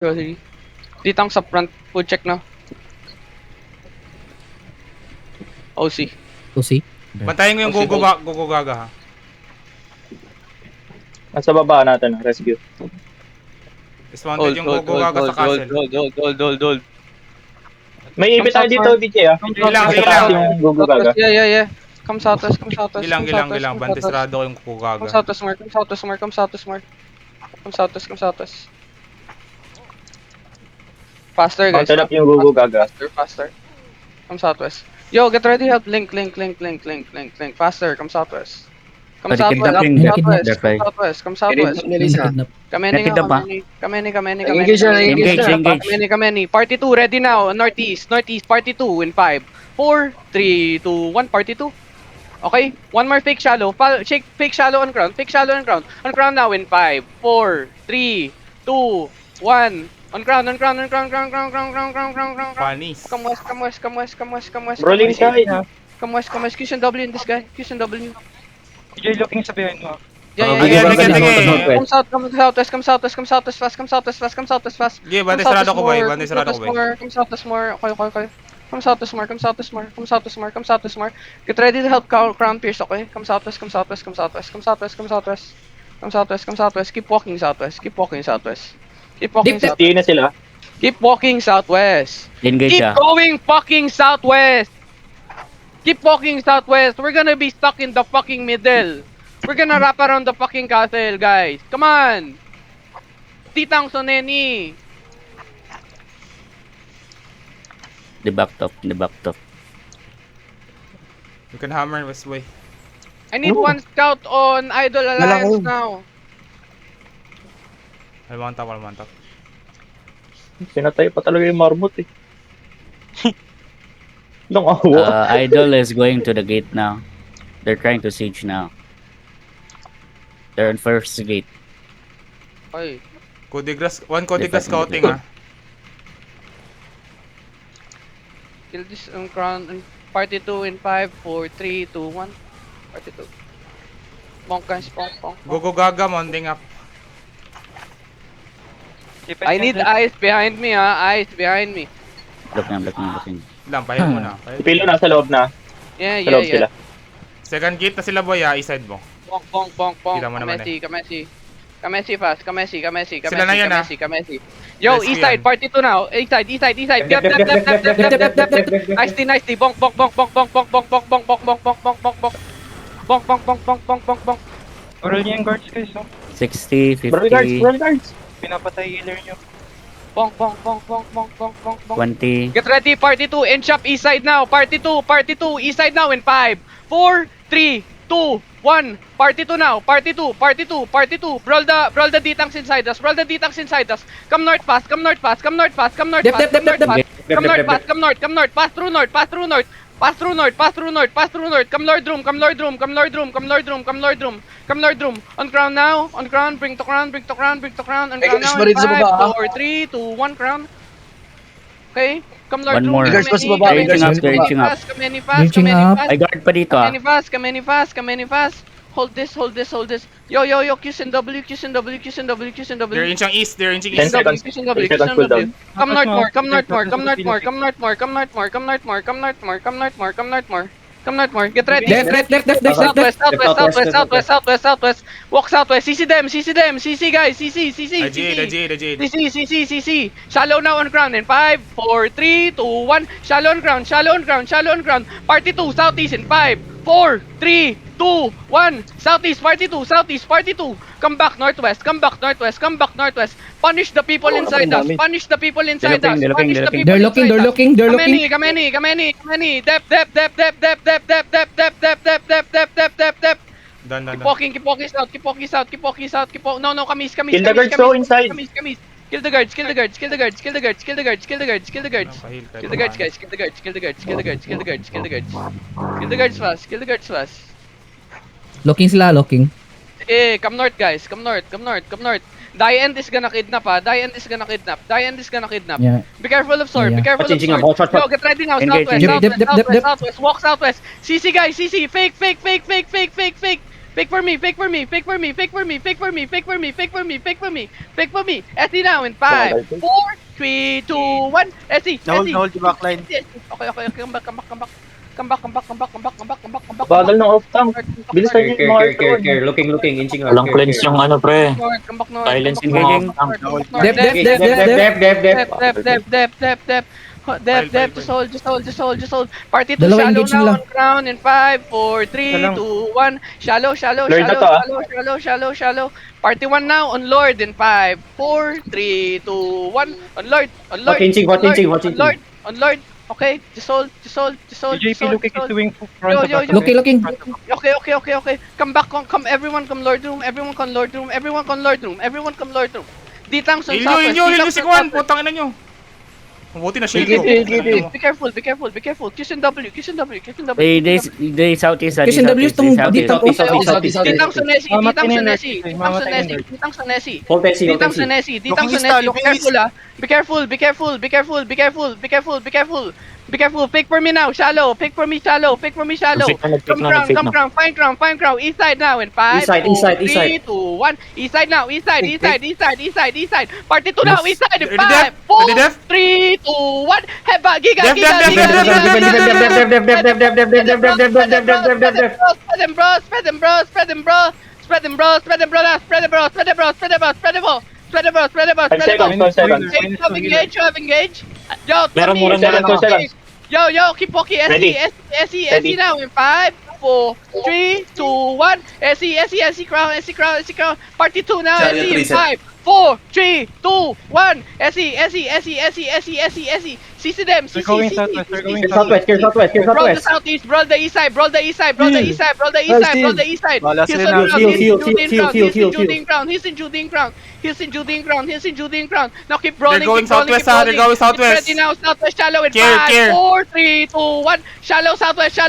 Grocery. Ditang sa front. Food check na. OC. Tusi. Bantayin mo yung Gogo Gaga ha. Nasa baba natin, rescue. Dismounted yung Gogo Gaga sa castle. Hold. May ibig tayo dito, BJ ah. Gilang. Yung Gugu Gaga. Yeah. Come southwest. Gilang. Bantisrado ko yung Gogo Gaga. Come southwest. Faster guys. Mounted up yung Gugu Gaga. Faster. Come southwest. Yo, get ready, help. Link. Faster, come southwest. Come southwest. Kameni. Party 2, ready now. Northeast. Party 2 in 5, 4, 3, 2, 1. Party 2. Okay, one more fake shallow. Shake fake shallow on ground. On ground now in 5, 4, 3, 2, 1. On ground. Panis. Come west. Rolling side ha. Come west. Cushion W in this guy. Cushion W. DJ looking sa behind mo. Yeah. Come southwest fast. Yeah, bantisrado ko ba? Come southwest more. Okay. Come southwest more. Get ready to help Crown Pierce, okay? Come southwest. Keep walking southwest. Hindi na sila. Keep walking southwest. Engage Keep going fucking southwest. Keep walking southwest. We're gonna be stuck in the fucking middle. We're gonna wrap around the fucking castle, guys. Come on. Titang Soneni. The back top. You can hammer west way. I need one scout on Idol Alliance now. Alman top. Sinatay pa talaga yung marmot eh. Nung awa. Idol is going to the gate now. They're trying to siege now. They're on first gate. Okay. One Codigras scouting ha. Kill this on Crown and Party 2 in 5, 4, 3, 2, 1. Party 2. Bonk guys, bonk. Gogo Gaga mounting up. I need eyes behind me, eyes behind me. Looking. Lang, pahin mo na. Pilo nasa loob na. Yeah. Sa loob sila. Second gate na sila boy ha, east side mo. Bonk. Kita mo naman Kamesi fast. Sila na yan, Kamesi. Yo, Let's east see side, yan. Party 2 now. East side. Dep. Nicely. Bonk. Oral niya yung guards guys, no? 60, 50, Roll guards. Pinapatay healer nyo. Bonk. 20. Get ready, Party 2. End shop east side now. Party 2. East side now in 5, 4, 3, 2, 1. Party 2 now. Party 2. Brawl the detanks inside us. Come north fast. Come north. Pass through north. Come Lord Room. On ground now. Bring to crown. On ground now. In 5, 4, 3, 2, 1 crown. Okay. Come Lord One Room. more. They're reaching up. I guard pa dito Kameni fast. Hold this. Yo, Q's and W. They're inching east. 10 seconds. 10 seconds cooldown. Come north more. Get ready. Southwest. Walk southwest. CC them. CC guys. CC. CC. Shallow now on ground in 5, 4, 3, 2, 1. Shallow on ground. Party 2, southeast in 5, 4, 3, 2, 1. Southeast, Party 2. Come back northwest. Punish the people inside us. They're looking. Kameni. Dep. Done. Keep walking south. No, kamis. Kill the guards so inside. Kamis. Kill the guards, guys. Kill the guards fast. Looking. Eh, come north guys. Come north. Diend is gonna kidnap. Yeah. Be careful of sword. Yeah. Yo, get ready now. Engage. Southwest. Walk southwest. CC guys. CC. Fake. Fake for me, fake for me, fake for me, fake for me, fake for me, fake for me, fake for me, fake for me, fake for me. SE now in 5, 4, 3, 2, 1. SE, SE. Hold the backline. Okay, come back, come back, come back. Come back, come back, come back, come back, come back, come back, come back. Bagal ng off tank. Bilis tayo yung mga Care. Looking, inching out. Walang cleanse yung ano, pre. Come back, no. Silence Come yung back, mga north, tank. come back, north, Dep. Dep, just hold. Party to Dalawa shallow engaging now lang. on crown in 5, 4, 3, Salang. 2, 1. Shallow. Lord na to, Shallow. Party 1 now on Lord in 5, 4, 3, 2, 1. On Lord. Watch inching. On Lord. Okay, just hold. JP looking is doing front Yo, of yo, us. yo. Looking. Okay. Come back, come everyone come Lord room. Everyone come Lord room. Ditang on southwest. Ilyo Ditang si on Kwan, southwest. putang ina nyo. Mabuti na shield Sige, ko. sige. Be careful. Kiss and W. They southeast. Kasi W tong dito. Ditang sa Nessie. Hold Tessie. Be careful. Fake for me now. Shallow. Come crown. Find crown. East side now in 5, East side. 3, 2, 1. East side now. East side. Party 2 now. East side in Ready, 5, Def? 4, Ready, Def? 3, 2, 1. Headbutt. Giga. Def. Spread them, bro. Spread them, bro. Spread them, bro. 5 seconds. You have engage. Yo, Meron Tommy, muna na 2 seconds. Yo, keep walking. Ready. SE now in 5, 4, 3, 2, 1. SE crown. Party 2 now. SE in 5, 4, 3, 2, 1. SE. CC them. They're going southwest. Brawl the southeast, brawl the east side. Wala He's sila. in Judean Crown. Now keep brawling. They're going southwest, they're going southwest. Ready now, southwest shallow in Care. 5, 4, 3, 2, 1. Shallow southwest.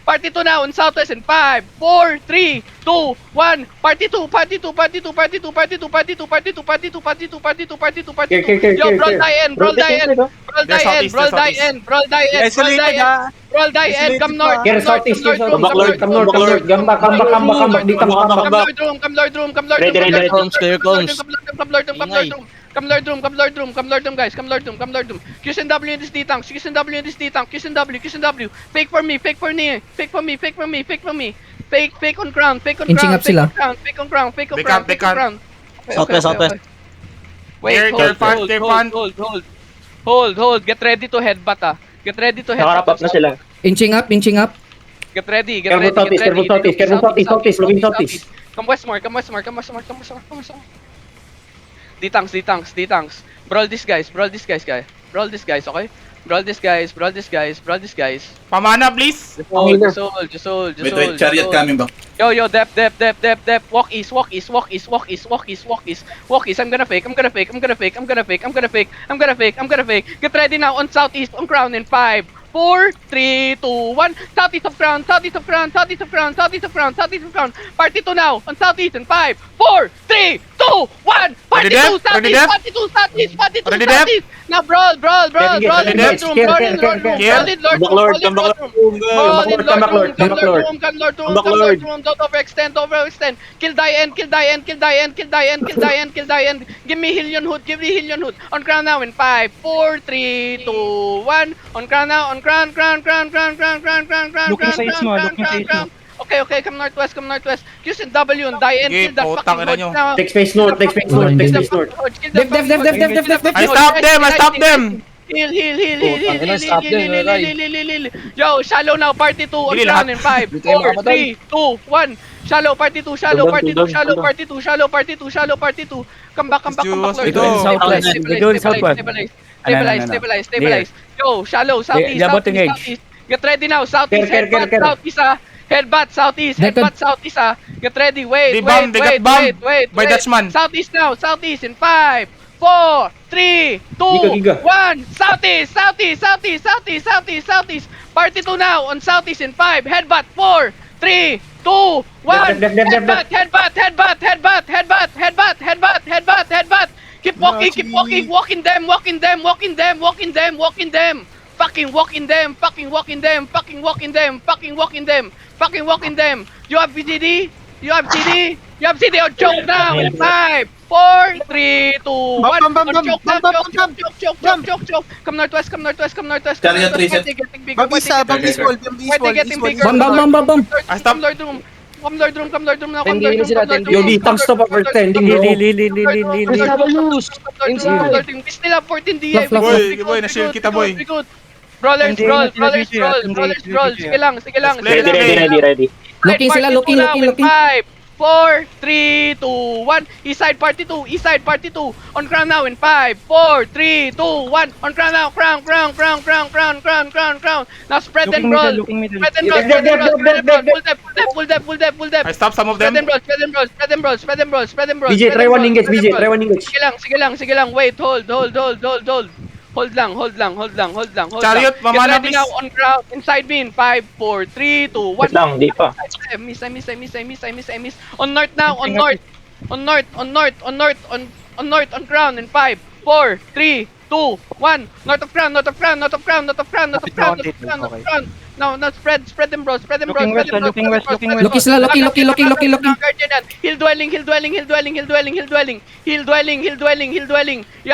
Party 2 now in southwest in 5, 4, 3, 2, 1. Party 2. Yo, brawl die end. Brawl die end. Come north. Care southeast. Come north. Come Come Lord room. Ready. Come Lord room, guys. Come Lord room. Qs and W in this D-Tanks. Qs and W. Fake for me. Fake on crown. Inching up sila. Fake on crown. They can't. Southwest. Wait, They're hold. Get ready to headbutt. Nakarap na sila. Inching up. Get ready. Careful southeast. Looking southeast. Come westmore. D-Tanks. Brawl these guys, okay? Brawl these guys. Pamana, please. Just hold. Wait, chariot coming back. Yo, dep. Walk east. I'm gonna fake. Get ready now on southeast, on crown in 5, 4, 3, 2, 1. Southeast of crown. Party 2 now on southeast in 5, 4, 3, 2, 1. Party 2 southeast. Ready, Def? Now brawl. Ready, Def? Lord room. Don't overextend. Kill die end. Give me Hillion Hood. On crown now in 5, 4, 3, 2, 1. On crown now. On crown. Looking sa east mo. Okay, come northwest. Qs and W and die end. Okay, Kill that putang fucking ina Hodge nyo. now. Take space north. Def. I stop them. Heal. Yo, shallow now, party 2 on Heal crown lahat. in 5, 4, 3, 2, 1. Shallow, party 2. Come back, Lord. We're going southwest. Stabilize. Yo, shallow, southeast. Get ready now, southeast, Care. headbutt, southeast. Get ready, wait. They bomb, they got bombed by Dutchman. Southeast now, southeast in 5, 4, 3, 2, Giga. 1. Southeast. Party 2 now on southeast in 5. Headbutt. 4, 3, 2, 1. Def. Headbutt. Keep walking. Walking them. Fucking walk in them. Fucking walk in them. Fucking walk in them. Fucking walk in them. Fucking walk in them. You have VCD? You have CD? You have CD on choke now in 5, 4, 3, 2, 1. Bam, bam, bam, Choke bam, now, bam, choke. Come northwest, come northwest, come northwest. Chariot reset. Getting bigger. Bambisa, bambiswall, Fighting getting bigger. Bam, bam, bam, bam, bam. Come Lord Room. Come Lord Room, come Lord Room now. Come Hindi Lord na sila, Room. Yo, di, tanks stop overtending, bro. We still have 14 DA. Fluff, fluff, Boy, na-shield kita, boy. We good. Brawlers, Hindi, brawl, hindi, brawlers, hindi, brawl, hindi, brawlers, hindi, brawl. hindi. Sige lang, sige lang, sige Ready, lang. ready, ready. Looking sila, looking, looking, looking. 5, 4, 3, 2, 1. East side party 2, east side party 2. On crown now in 5, 4, 3, 2, 1. On crown now, crown. Now spread and Looking brawl. middle, looking middle. Spread and brawl, spread and brawl, spread and brawl. Full depth. I stop some of Spread them. and brawl, spread and brawl, spread and brawl, spread and brawl, spread and brawl. BJ, try one engage, BJ, try one engage. Sige lang. Wait, hold. Hold lang. Chariot, Get mamana, ready now on ground. Inside me in 5, 4, 3, 2, 1. Wait lang, di pa. I miss. On north now, on north, on ground in 5, 4, 3, 2, 1. North of ground. Now spread them bros. Looking west, looking west. Loki sila, Loki. Hill dwelling. You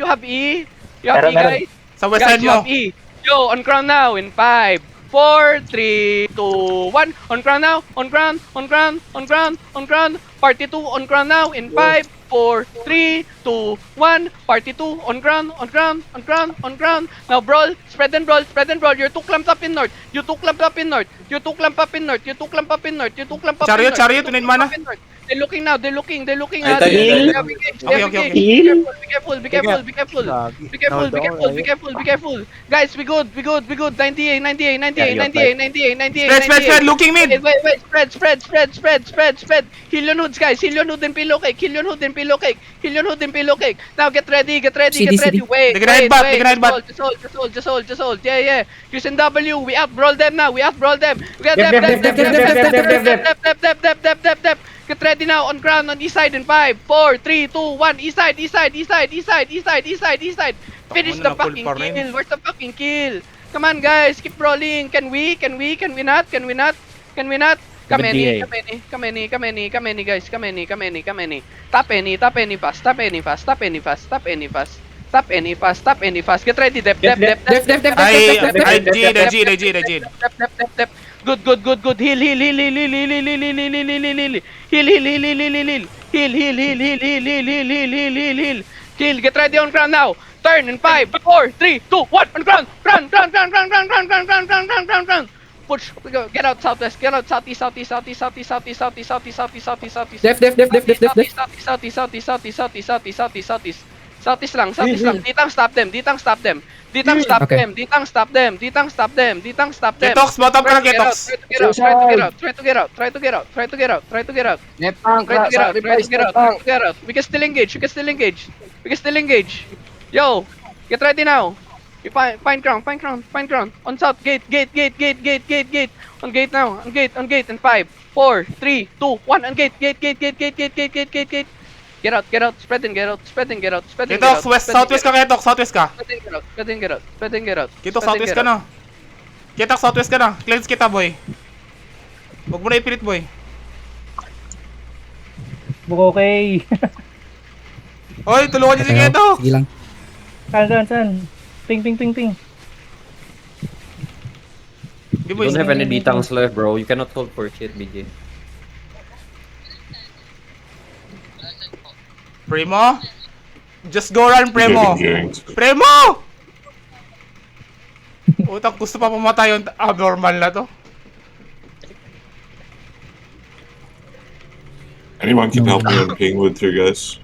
have E. Meron. Guys. Sa west Guys, side you mo. have E. Yo, on ground now in 5, 4, 3, 2, 1. On ground now. On ground. Party 2 on ground now in 5, 4, 3, 2, 1. Party 2 on ground. Now brawl. Spread and brawl. You're too clumped up in north. Chariot, tunin mana. They're looking now. They're looking. Ay, They tayo. have engaged. Okay. Be careful. Guys, we good. 98. Spread, looking mid. Wait. Spread. Heal your hoods, guys. Heal your hood and pillow cake. Now get ready. CD. Wait. They can hide back. Just hold. Yeah. Use W. We out-brawl them now. We get dep. Get ready now on ground on east side in 5, 4, 3, 2, 1. East side. Finish the fucking kill. Where's the fucking kill? Come on, guys. Keep rolling. Can we not? Come any, guys. Come any. Tap any fast. Get ready, dep. I G. Good. Heal. Heal. Get ready on ground now. Turn in 5, 4, 3, 2, 1. On ground. Run. Push. Get out southwest. Get out southeast. Def. Southeast lang. Ditang stop them. Ketox, bottom ka lang, Ketox. Try to get out. We can still engage. Yo, get ready now. You find ground. On south, gate. On gate now. On gate. In 5, 4, 3, 2, 1. On gate. Get out. Spread and get out. Ketox, southwest ka, Ketox, southwest ka. Spread and get out. Ketox, southwest ka na. Ketox, southwest ka na. Cleanse kita, boy. Huwag mo na ipilit, boy. Okay. Hoy, tulungan niyo si Ketox. Sige lang. Saan? Ping. Di, boy. Don't have any D-tanks left, bro. You cannot hold for shit, BJ. Primo? Just go run, Primo. Utang, gusto pa pumatay yung abnormal na to. Anyone can help me on ping with your guys.